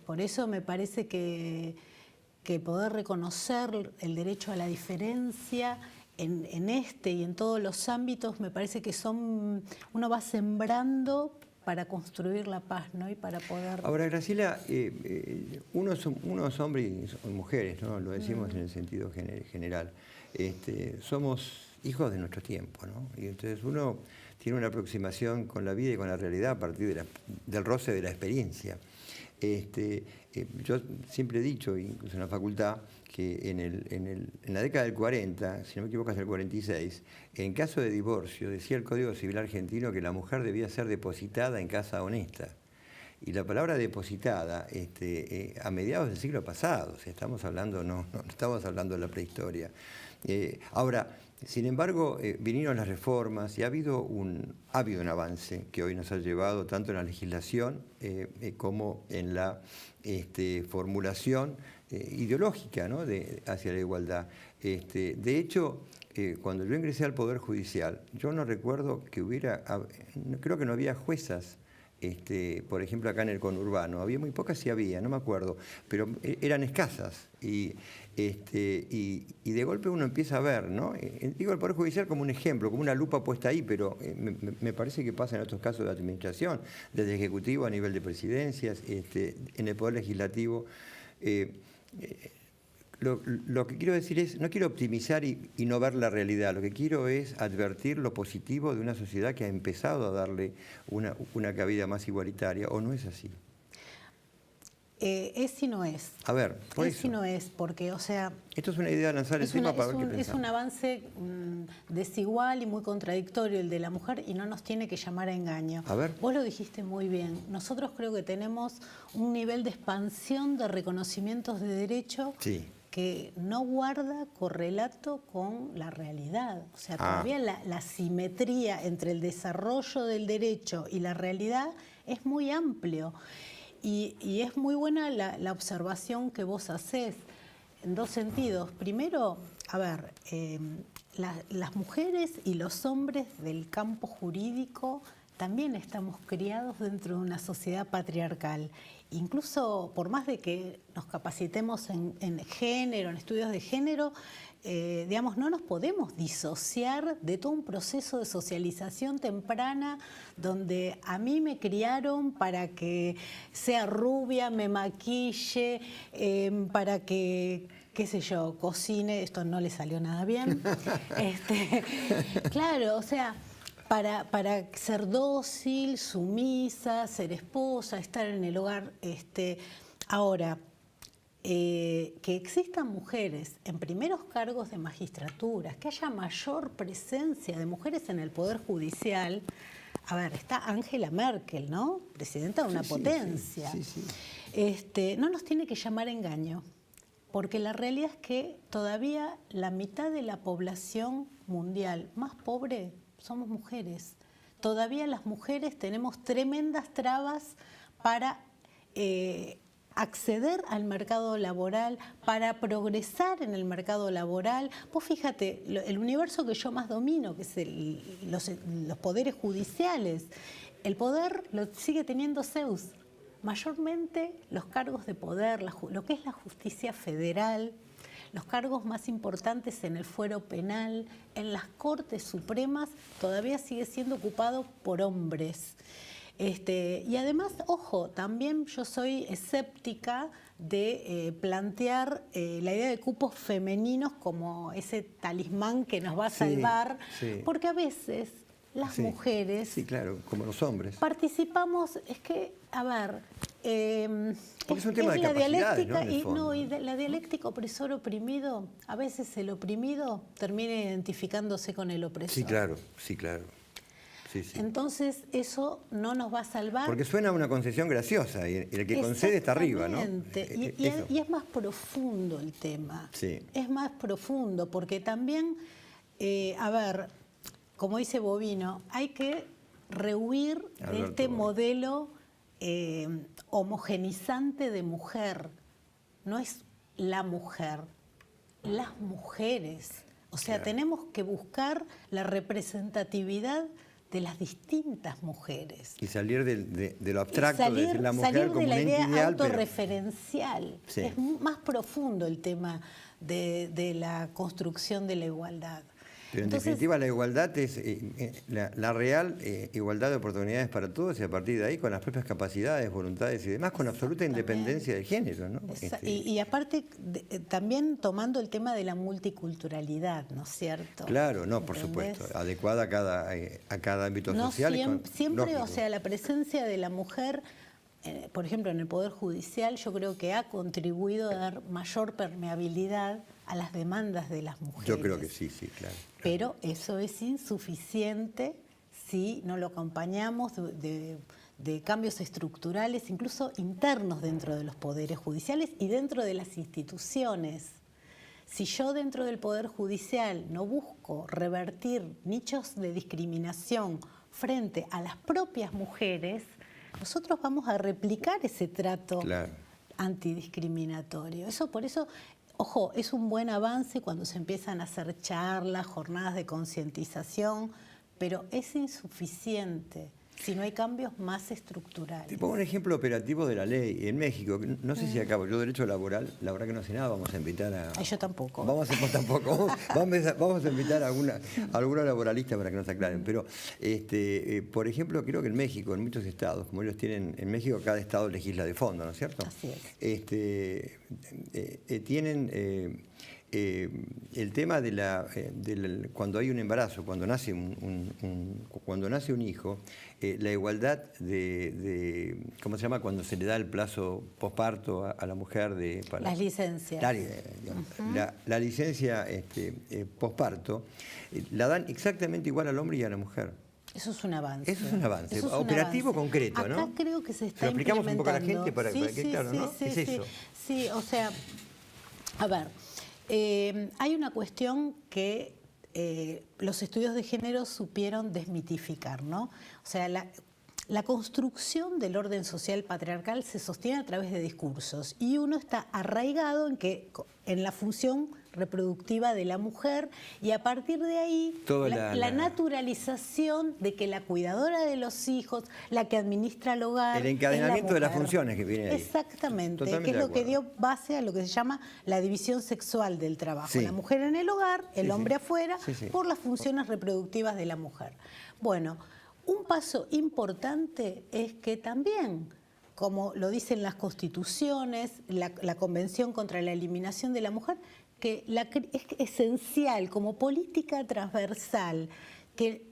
Por eso me parece que poder reconocer el derecho a la diferencia en y en todos los ámbitos, me parece que uno va sembrando para construir la paz, ¿no? Y para poder...
Ahora, Graciela, unos hombres y mujeres, ¿no?, lo decimos en el sentido general, somos hijos de nuestro tiempo, ¿no? Y entonces uno tiene una aproximación con la vida y con la realidad a partir del roce de la experiencia. Yo siempre he dicho, incluso en la facultad, que en la década del 40, si no me equivoco hasta el 46, en caso de divorcio, decía el Código Civil argentino que la mujer debía ser depositada en casa honesta. Y la palabra depositada, a mediados del siglo pasado, o sea, estamos hablando, no estamos hablando de la prehistoria. Ahora, sin embargo, vinieron las reformas y ha habido un avance que hoy nos ha llevado tanto en la legislación como en la formulación ideológica, ¿no?, hacia la igualdad. De hecho, cuando yo ingresé al Poder Judicial, yo no recuerdo que creo que no había juezas, por ejemplo, acá en el conurbano. Había muy pocas, sí había, no me acuerdo, pero eran escasas. Y de golpe uno empieza a ver, ¿no? Digo el Poder Judicial como un ejemplo, como una lupa puesta ahí, pero me parece que pasa en otros casos de administración, desde Ejecutivo a nivel de presidencias, en el Poder Legislativo. Lo que quiero decir es, no quiero optimizar y no ver la realidad, lo que quiero es advertir lo positivo de una sociedad que ha empezado a darle una cabida más igualitaria, ¿o no es así?
Es y no es.
A ver, por
es
eso.
y no es, porque, o sea...
Esto es una idea de lanzar el tema para ver qué pensamos.
Es un avance desigual y muy contradictorio el de la mujer y no nos tiene que llamar a engaño.
A ver.
Vos lo dijiste muy bien. Nosotros creo que tenemos un nivel de expansión de reconocimientos de derecho
Sí.
que no guarda correlato con la realidad. O sea, todavía la simetría entre el desarrollo del derecho y la realidad es muy amplio. Y es muy buena la observación que vos hacés en dos sentidos. Primero, a ver, las mujeres y los hombres del campo jurídico también estamos criados dentro de una sociedad patriarcal. Incluso por más de que nos capacitemos en género, en estudios de género, digamos, no nos podemos disociar de todo un proceso de socialización temprana donde a mí me criaron para que sea rubia, me maquille, para que, qué sé yo, cocine. Esto no le salió nada bien. Claro, o sea... Para ser dócil, sumisa, ser esposa, estar en el hogar. Ahora, que existan mujeres en primeros cargos de magistratura, que haya mayor presencia de mujeres en el Poder Judicial. A ver, está Angela Merkel, ¿no? Presidenta de una potencia. Sí. No nos tiene que llamar a engaño, porque la realidad es que todavía la mitad de la población mundial más pobre somos mujeres. Todavía las mujeres tenemos tremendas trabas para acceder al mercado laboral, para progresar en el mercado laboral. Vos fíjate, el universo que yo más domino, que es los poderes judiciales, el poder lo sigue teniendo Zeus. Mayormente los cargos de poder, lo que es la justicia federal, los cargos más importantes en el fuero penal, en las Cortes Supremas, todavía sigue siendo ocupado por hombres. Y además, ojo, también yo soy escéptica de plantear la idea de cupos femeninos como ese talismán que nos va a salvar, porque a veces las mujeres...
Sí, claro, como los hombres.
Participamos, es que, a ver...
porque es un tema de capacidades, ¿no?
Y la dialéctica opresor-oprimido, a veces el oprimido termina identificándose con el opresor.
Sí, claro, sí, claro. Sí.
Entonces eso no nos va a salvar.
Porque suena una concesión graciosa y el que concede está arriba, ¿no?
Y es más profundo el tema.
Sí.
Es más profundo porque también, a ver, como dice Bovino, hay que rehuir de este modelo homogenizante de mujer. No es la mujer, las mujeres. O sea, tenemos que buscar la representatividad de las distintas mujeres.
Y salir de lo abstracto, de decir la mujer
salir
como
de la
un
idea
ideal,
autorreferencial. Sí. Es más profundo el tema de la construcción de la igualdad.
Pero en definitiva la igualdad es la real igualdad de oportunidades para todos y a partir de ahí con las propias capacidades, voluntades y demás, con absoluta independencia de género, ¿no?
Y aparte también tomando el tema de la multiculturalidad, ¿no es cierto?
Claro, no, por supuesto, adecuada a cada ámbito social.
Siempre, o sea, la presencia de la mujer, por ejemplo, en el Poder Judicial, yo creo que ha contribuido a dar mayor permeabilidad a las demandas de las mujeres.
Yo creo que sí, claro.
Pero eso es insuficiente si no lo acompañamos de cambios estructurales, incluso internos dentro de los poderes judiciales y dentro de las instituciones. Si yo dentro del Poder Judicial no busco revertir nichos de discriminación frente a las propias mujeres, nosotros vamos a replicar ese trato antidiscriminatorio. Por eso, ojo, es un buen avance cuando se empiezan a hacer charlas, jornadas de concientización, pero es insuficiente. si no hay cambios más estructurales.
Te pongo un ejemplo operativo de la ley. En México, no sé si acabo, yo derecho laboral, la verdad que no sé nada, vamos a invitar a...
Ay, yo tampoco.
Vamos a invitar a alguna laboralista para que nos aclaren. Pero, por ejemplo, creo que en México, en muchos estados, como ellos tienen, en México cada estado legisla de fondo, ¿no es cierto?
Así es.
Tienen... el tema de cuando hay un embarazo, cuando nace un hijo, la igualdad ¿cómo se llama? Cuando se le da el plazo posparto a la mujer
las licencias.
La licencia posparto la dan exactamente igual al hombre y a la mujer.
Eso es un avance.
Eso es un avance,
Eso es un
operativo
avance.
concreto,
Acá
¿no?
creo que se está
Se lo explicamos un poco a la
implementando.
gente para que, claro, ¿no?
Sí,
Es eso.
Sí, o sea, a ver, hay una cuestión que los estudios de género supieron desmitificar, ¿no? O sea, la construcción del orden social patriarcal se sostiene a través de discursos y uno está arraigado en la función reproductiva de la mujer y a partir de ahí la naturalización de que la cuidadora de los hijos, la que administra el hogar,
el encadenamiento de las
mujer.
funciones que viene ahí.
Exactamente,
Totalmente
que es lo que
de acuerdo.
dio base a lo que se llama la división sexual del trabajo.
Sí.
La mujer en el hogar, el hombre afuera,
Sí.
por las funciones reproductivas de la mujer. Bueno, un paso importante es que también, como lo dicen las constituciones, la Convención contra la Eliminación de la Mujer, que es esencial como política transversal que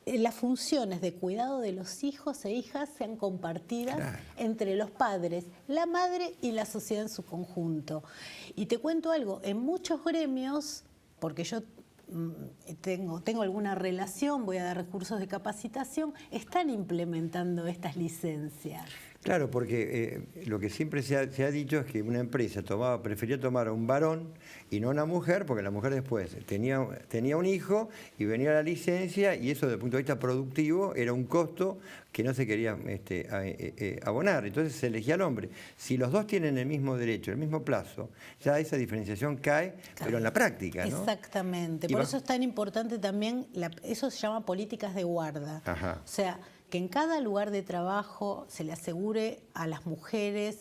las funciones de cuidado de los hijos e hijas sean compartidas entre los padres, la madre y la sociedad en su conjunto. Y te cuento algo, en muchos gremios, porque yo tengo alguna relación, voy a dar recursos de capacitación, están implementando estas licencias.
Claro, porque lo que siempre se ha dicho es que una empresa prefería tomar a un varón y no a una mujer, porque la mujer después tenía un hijo y venía la licencia y eso desde el punto de vista productivo era un costo que no se quería abonar. Entonces se elegía al hombre. Si los dos tienen el mismo derecho, el mismo plazo, ya esa diferenciación cae, pero en la práctica, ¿no?
Exactamente. Por eso es tan importante también, eso se llama políticas de guarda.
Ajá.
O sea, que en cada lugar de trabajo se le asegure a las mujeres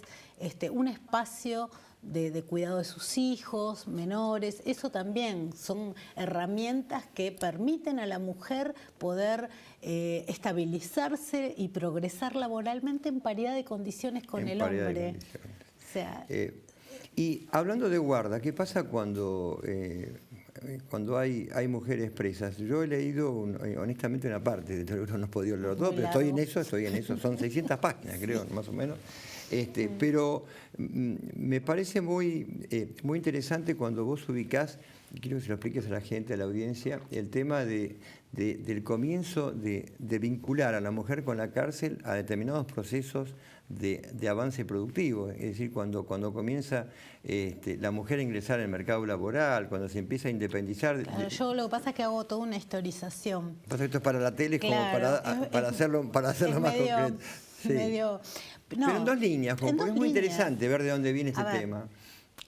un espacio de cuidado de sus hijos, menores. Eso también son herramientas que permiten a la mujer poder estabilizarse y progresar laboralmente en paridad de condiciones con el hombre. O sea,
y hablando de guarda, ¿qué pasa cuando hay mujeres presas? Yo he leído honestamente una parte de todo, no he podido leerlo todo, pero estoy en eso, son 600 páginas creo, más o menos. Pero me parece muy interesante cuando vos ubicás, y quiero que se lo expliques a la gente, a la audiencia, el tema del comienzo de vincular a la mujer con la cárcel a determinados procesos de avance productivo. Es decir, cuando comienza la mujer a ingresar en el mercado laboral, cuando se empieza a independizar.
Claro, yo lo que pasa es que hago toda una historización.
Pasa esto es para la tele,
Claro,
como para hacerlo más concreto. Sí. Pero en dos líneas, porque es muy interesante ver de dónde viene este tema.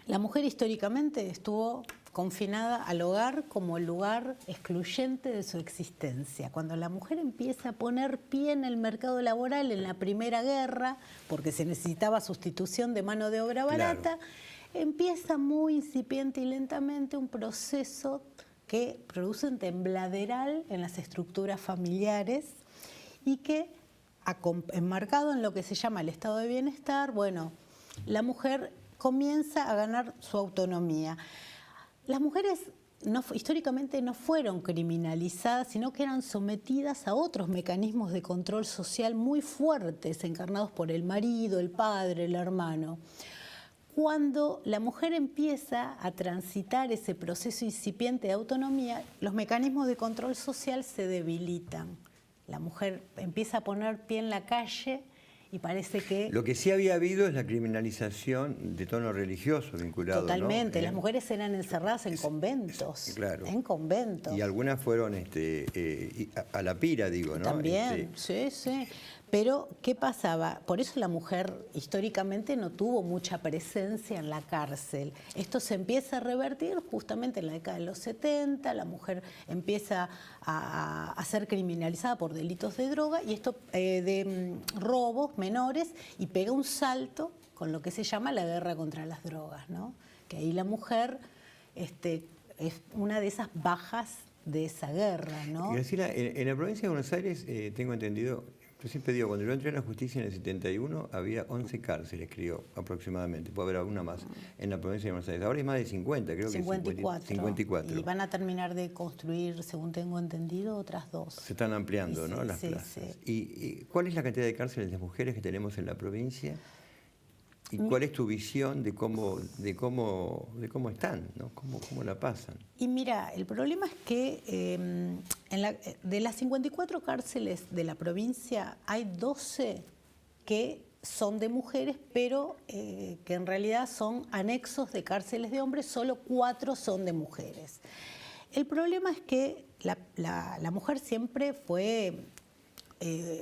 La mujer históricamente estuvo confinada al hogar como el lugar excluyente de su existencia. Cuando la mujer empieza a poner pie en el mercado laboral en la Primera Guerra, porque se necesitaba sustitución de mano de obra barata, empieza muy incipiente y lentamente un proceso que produce un tembladeral en las estructuras familiares y que, enmarcado en lo que se llama el estado de bienestar, bueno, la mujer comienza a ganar su autonomía. Las mujeres históricamente no fueron criminalizadas, sino que eran sometidas a otros mecanismos de control social muy fuertes, encarnados por el marido, el padre, el hermano. Cuando la mujer empieza a transitar ese proceso incipiente de autonomía, los mecanismos de control social se debilitan. La mujer empieza a poner pie en la calle y parece que...
Lo que sí había habido es la criminalización de tono religioso vinculado,
Totalmente.
¿no?
Las mujeres eran encerradas en conventos.
Claro.
En conventos.
Y algunas fueron a la pira, digo, ¿no?
También, sí. Pero, ¿qué pasaba? Por eso la mujer históricamente no tuvo mucha presencia en la cárcel. Esto se empieza a revertir justamente en la década de los 70, la mujer empieza a ser criminalizada por delitos de droga y esto de robos menores, y pega un salto con lo que se llama la guerra contra las drogas, ¿no? Que ahí la mujer es una de esas bajas de esa guerra, ¿no?
Graciela, en la provincia de Buenos Aires, tengo entendido, yo siempre digo, cuando yo entré en la justicia en el 71, había 11 cárceles, creo, aproximadamente. Puede haber alguna más en la provincia de Buenos Aires. Ahora hay más de 50, creo
54.
que 54.
Y van a terminar de construir, según tengo entendido, otras 2.
Se están ampliando,
Sí,
¿no? Las
sí,
plazas.
sí.
¿Y cuál es la cantidad de cárceles de mujeres que tenemos en la provincia? ¿Y cuál es tu visión de cómo están, ¿no? ¿Cómo la pasan?
Y mira, el problema es que de las 54 cárceles de la provincia hay 12 que son de mujeres, pero que en realidad son anexos de cárceles de hombres, solo 4 son de mujeres. El problema es que la mujer siempre fue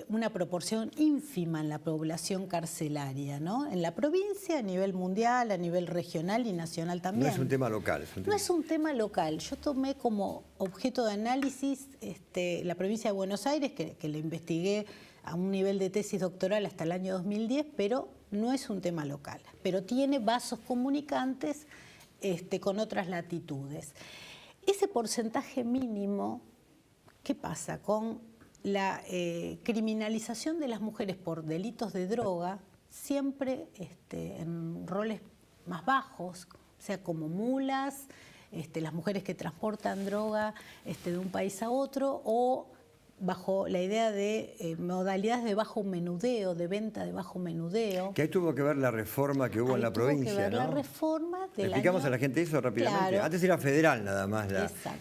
una proporción ínfima en la población carcelaria, ¿no? En la provincia, a nivel mundial, a nivel regional y nacional también.
No es un tema local.
No es un tema local. Yo tomé como objeto de análisis la provincia de Buenos Aires, que la investigué a un nivel de tesis doctoral hasta el año 2010, pero no es un tema local. Pero tiene vasos comunicantes con otras latitudes. Ese porcentaje mínimo, ¿qué pasa? Con la criminalización de las mujeres por delitos de droga, siempre en roles más bajos, o sea, como mulas, las mujeres que transportan droga de un país a otro, o bajo la idea de modalidades de bajo menudeo, de venta de bajo menudeo.
Que ahí tuvo que ver la reforma que hubo en la provincia,
tuvo que ver
¿no?
la reforma del
explicamos
año...
a la gente eso rápidamente.
Claro.
Antes era federal nada más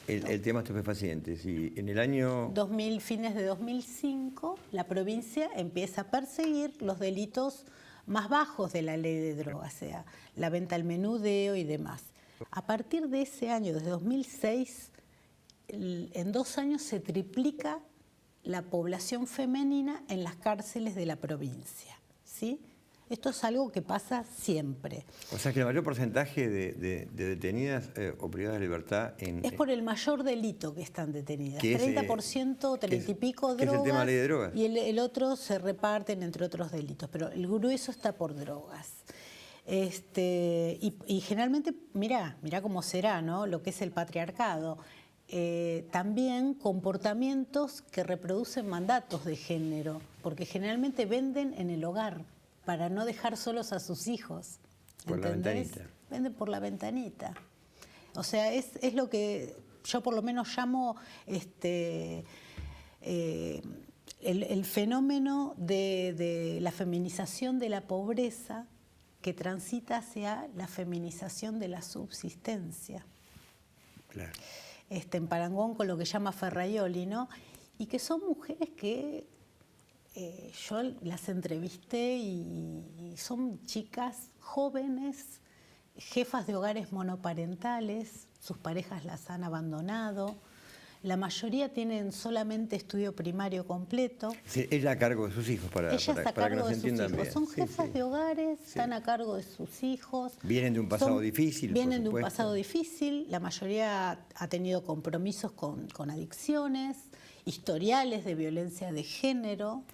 el
tema estupefacientes. Y en el año...
fines de 2005, la provincia empieza a perseguir los delitos más bajos de la ley de drogas, o sea, la venta al menudeo y demás. A partir de ese año, desde 2006, en 2 años se triplica la población femenina en las cárceles de la provincia, ¿sí? Esto es algo que pasa siempre.
O sea que el mayor porcentaje de detenidas o privadas de libertad
es por el mayor delito que están detenidas.
Que es,
30%, 30 y pico
drogas. Es el tema de la ley de drogas.
Y el otro se reparten entre otros delitos, pero el grueso está por drogas. Y generalmente, mirá cómo será, ¿no? Lo que es el patriarcado. También comportamientos que reproducen mandatos de género, porque generalmente venden en el hogar para no dejar solos a sus hijos.
Por la ventanita.
Venden por la ventanita. O sea, es lo que yo por lo menos llamo el fenómeno de la feminización de la pobreza que transita hacia la feminización de la subsistencia.
Claro.
En parangón con lo que llama Ferraioli, ¿no? Y que son mujeres que yo las entrevisté y son chicas jóvenes, jefas de hogares monoparentales, sus parejas las han abandonado, la mayoría tienen solamente estudio primario completo.
Sí, ella a cargo de sus hijos, para que nos entiendan bien.
Son jefas de hogares, están a cargo de sus hijos.
Vienen de un pasado difícil,
Vienen de un pasado difícil, la mayoría ha tenido compromisos con adicciones, historiales de violencia de género,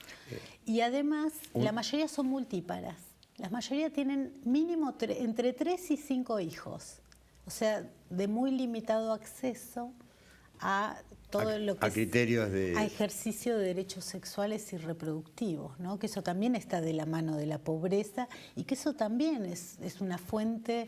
y además la mayoría son multíparas. La mayoría tienen mínimo entre 3 y 5 hijos, o sea, de muy limitado acceso a todo lo que
criterios
a ejercicio de derechos sexuales y reproductivos, ¿no? Que eso también está de la mano de la pobreza y que eso también es una fuente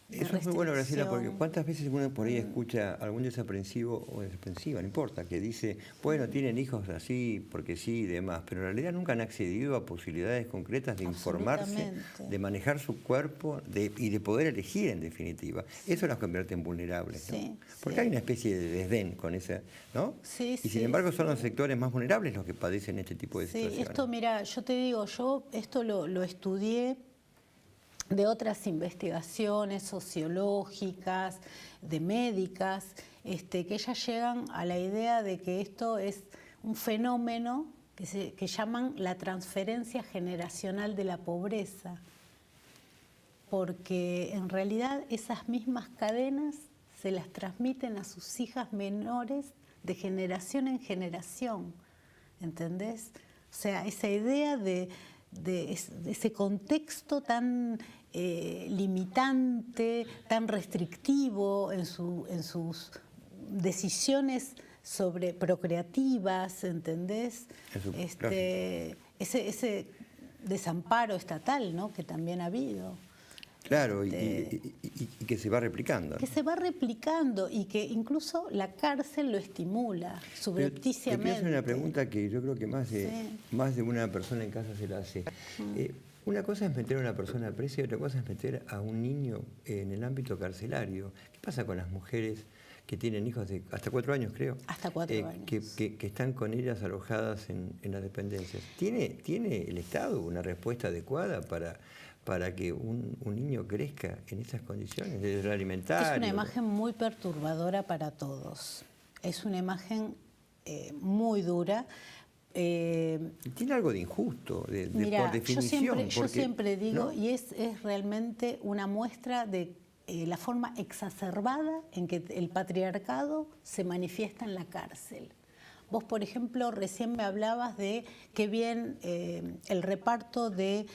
de
Eso es muy bueno, Graciela, porque
restricción.
¿cuántas veces uno por ahí escucha a algún desaprensivo o desaprensiva, no importa, que dice, bueno, tienen hijos así porque sí y demás, pero en realidad nunca han accedido a posibilidades concretas de informarse, de manejar su cuerpo y de poder elegir en definitiva? Eso las convierte en vulnerables, ¿no?
Sí,
porque hay una especie de desdén con esa, ¿no?
Sí,
y sin embargo son los sectores más vulnerables los que padecen este tipo de situaciones.
Sí, esto, mira, yo te digo, yo esto lo estudié de otras investigaciones sociológicas, de médicas, que ellas llegan a la idea de que esto es un fenómeno que llaman la transferencia generacional de la pobreza, porque en realidad esas mismas cadenas se las transmiten a sus hijas menores de generación en generación, ¿entendés? O sea, esa idea de ese contexto tan limitante, tan restrictivo en sus decisiones sobre procreativas, ¿entendés? Ese desamparo estatal, ¿no?, que también ha habido.
Claro, y que se va replicando.
Que se va replicando y que incluso la cárcel lo estimula subrepticiamente.
Te quiero hacer una pregunta que yo creo que más de una persona en casa se la hace. Una cosa es meter a una persona presa y otra cosa es meter a un niño en el ámbito carcelario. ¿Qué pasa con las mujeres que tienen hijos de hasta 4 años, creo?
Hasta 4 años.
Que están con ellas alojadas en las dependencias. ¿Tiene el Estado una respuesta adecuada para que un niño crezca en esas condiciones, desde el alimentario?
Es una imagen muy perturbadora para todos. Es una imagen muy dura.
Tiene algo de injusto,
Mira,
por definición.
Yo siempre digo,
¿no?
y es realmente una muestra de la forma exacerbada en que el patriarcado se manifiesta en la cárcel. Vos, por ejemplo, recién me hablabas de qué bien el reparto de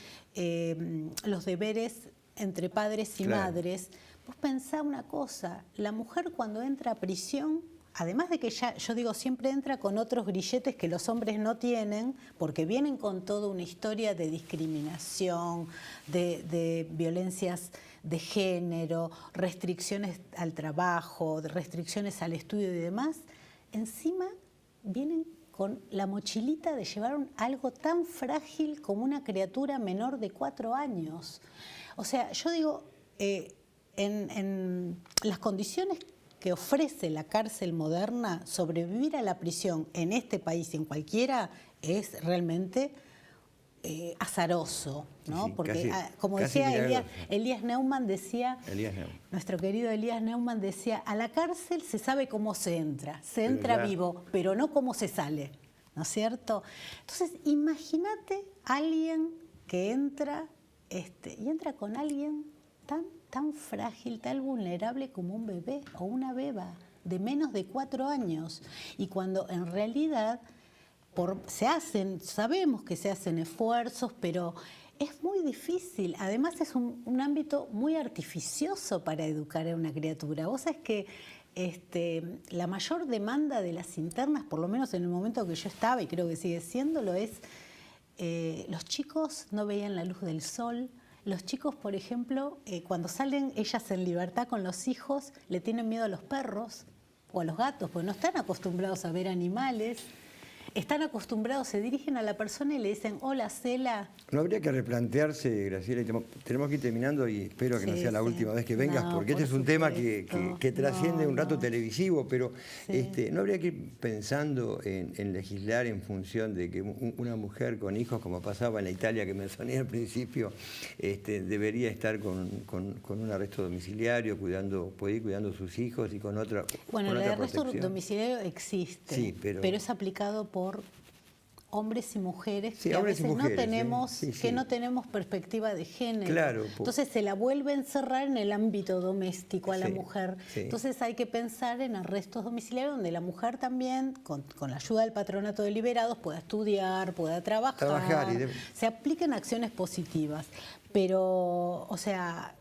los deberes entre padres y madres. Vos pensá una cosa, la mujer cuando entra a prisión, además de que ya, yo digo, siempre entra con otros grilletes que los hombres no tienen, porque vienen con toda una historia de discriminación, de violencias de género, restricciones al trabajo, de restricciones al estudio y demás, encima vienen con la mochilita de llevar algo tan frágil como una criatura menor de 4 años. O sea, yo digo, en las condiciones que ofrece la cárcel moderna, sobrevivir a la prisión en este país y en cualquiera es realmente azaroso, ¿no?
Sí,
porque como
casi
decía Elías Neumann,
Neumann.
Nuestro querido Elías Neumann decía, a la cárcel se sabe cómo se entra vivo, pero no cómo se sale, ¿no es cierto? Entonces, imagínate a alguien que entra y entra con alguien tan frágil, tan vulnerable como un bebé o una beba de menos de 4 años, y cuando en realidad sabemos que se hacen esfuerzos, pero es muy difícil. Además es un ámbito muy artificioso para educar a una criatura. Vos sabés que la mayor demanda de las internas, por lo menos en el momento que yo estaba, y creo que sigue siéndolo, es los chicos no veían la luz del sol. Los chicos, por ejemplo, cuando salen ellas en libertad con los hijos, le tienen miedo a los perros o a los gatos, porque no están acostumbrados a ver animales. Están acostumbrados, se dirigen a la persona y le dicen, hola, Cela.
No habría que replantearse, Graciela, y tenemos que ir terminando y espero que no sea la última vez que vengas, porque este es un tema que trasciende un rato televisivo, pero no habría que ir pensando en legislar en función de que una mujer con hijos, como pasaba en la Italia que mencioné al principio, debería estar con un arresto domiciliario, puede ir cuidando a sus hijos y con otra
Bueno, el arresto domiciliario existe,
sí,
pero es aplicado por hombres y mujeres
sí,
que a veces
mujeres,
no tenemos,
sí.
no tenemos perspectiva de género.
Claro,
entonces se la vuelve a encerrar en el ámbito doméstico a la mujer.
Sí.
Entonces hay que pensar en arrestos domiciliarios donde la mujer también, con la ayuda del patronato de liberados, pueda estudiar, pueda trabajar se apliquen acciones positivas. Pero, o sea,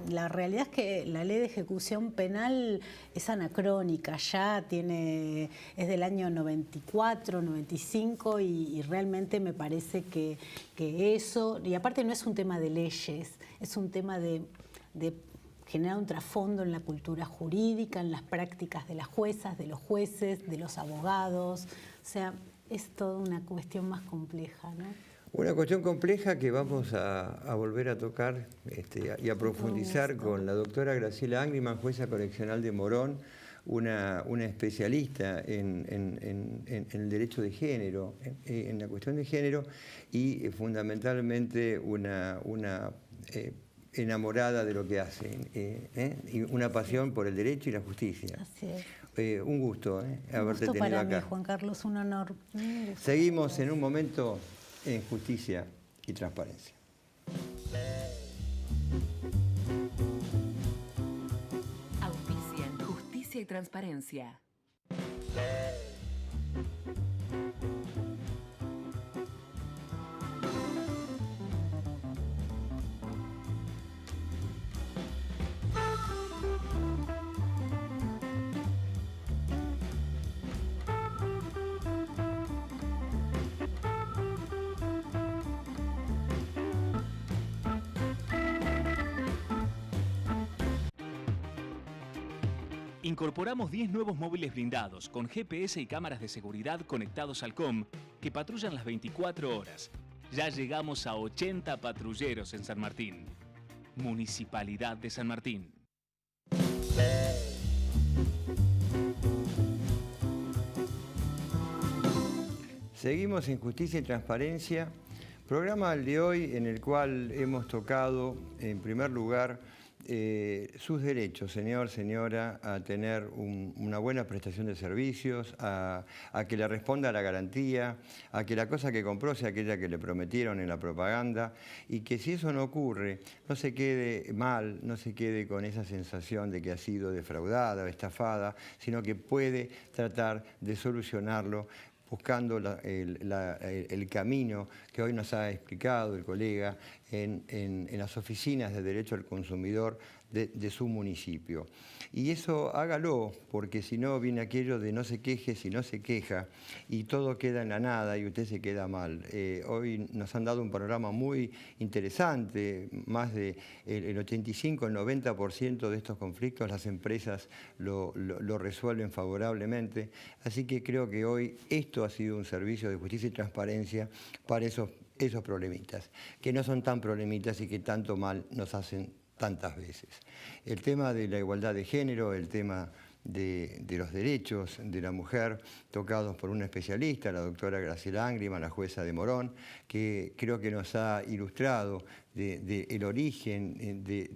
la realidad es que la ley de ejecución penal es anacrónica, es del año 94, 95 y realmente me parece que eso, y aparte no es un tema de leyes, es un tema de generar un trasfondo en la cultura jurídica, en las prácticas de las juezas, de los jueces, de los abogados, o sea, es toda una cuestión más compleja, ¿no?
Una cuestión compleja que vamos a volver a tocar y a profundizar con la doctora Graciela Angriman, jueza correccional de Morón, una especialista en el derecho de género, en la cuestión de género, y fundamentalmente una enamorada de lo que hace, y una pasión por el derecho y la justicia.
Así es.
Un gusto haberte tenido
para
acá.
mí, Juan Carlos, un honor.
Seguimos en un momento en Justicia y Transparencia.
Auspician Justicia y Transparencia.
Incorporamos 10 nuevos móviles blindados con GPS y cámaras de seguridad conectados al COM que patrullan las 24 horas. Ya llegamos a 80 patrulleros en San Martín. Municipalidad de San Martín.
Seguimos en Justicia y Transparencia, programa el de hoy en el cual hemos tocado, en primer lugar, sus derechos, señor, señora, a tener una buena prestación de servicios, a que le responda a la garantía, a que la cosa que compró sea aquella que le prometieron en la propaganda y que si eso no ocurre, no se quede mal, no se quede con esa sensación de que ha sido defraudada o estafada, sino que puede tratar de solucionarlo buscando el camino que hoy nos ha explicado el colega en las oficinas de Derecho al Consumidor de su municipio. Y eso hágalo, porque si no viene aquello de no se queje si no se queja y todo queda en la nada y usted se queda mal. Hoy nos han dado un panorama muy interesante, más de el 85, el 90% de estos conflictos las empresas lo resuelven favorablemente, así que creo que hoy esto ha sido un servicio de justicia y transparencia para esos problemitas, que no son tan problemitas y que tanto mal nos hacen tantas veces. El tema de la igualdad de género, el tema de los derechos de la mujer, tocados por una especialista, la doctora Graciela Angrima, la jueza de Morón, que creo que nos ha ilustrado el origen de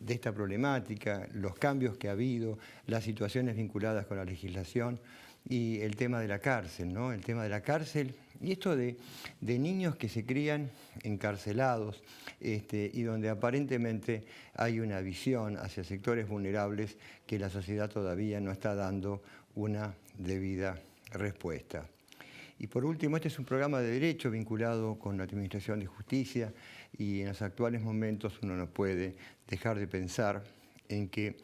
esta problemática, los cambios que ha habido, las situaciones vinculadas con la legislación y el tema de la cárcel, ¿no? El tema de la cárcel y esto de niños que se crían encarcelados y donde aparentemente hay una visión hacia sectores vulnerables que la sociedad todavía no está dando una debida respuesta. Y por último, este es un programa de derecho vinculado con la Administración de Justicia y en los actuales momentos uno no puede dejar de pensar en que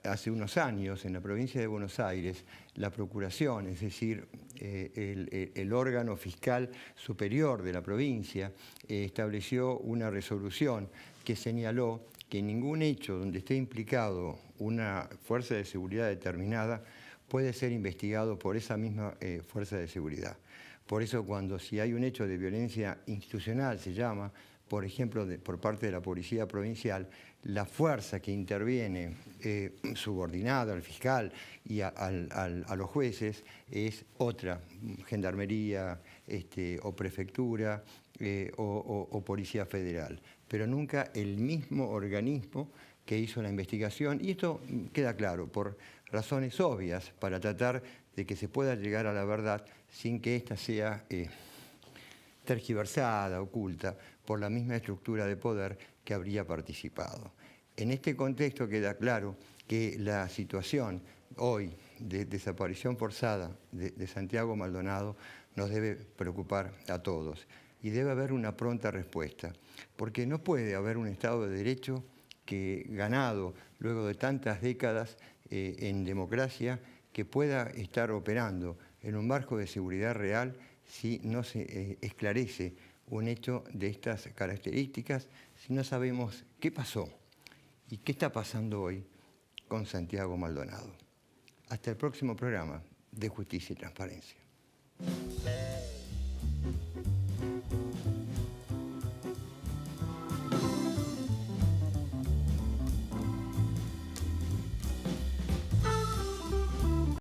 hace unos años en la provincia de Buenos Aires la Procuración, es decir, el órgano fiscal superior de la provincia, estableció una resolución que señaló que ningún hecho donde esté implicado una fuerza de seguridad determinada puede ser investigado por esa misma fuerza de seguridad. Por eso si hay un hecho de violencia institucional, se llama, por ejemplo, por parte de la Policía Provincial, la fuerza que interviene subordinada al fiscal y a los jueces es otra, Gendarmería o Prefectura o Policía Federal, pero nunca el mismo organismo que hizo la investigación. Y esto queda claro, por razones obvias, para tratar de que se pueda llegar a la verdad sin que ésta sea tergiversada, oculta, por la misma estructura de poder que habría participado. En este contexto queda claro que la situación hoy de desaparición forzada de Santiago Maldonado nos debe preocupar a todos y debe haber una pronta respuesta, porque no puede haber un Estado de Derecho que ganado luego de tantas décadas en democracia que pueda estar operando en un marco de seguridad real si no se esclarece un hecho de estas características, si no sabemos qué pasó y qué está pasando hoy con Santiago Maldonado. Hasta el próximo programa de Justicia y Transparencia.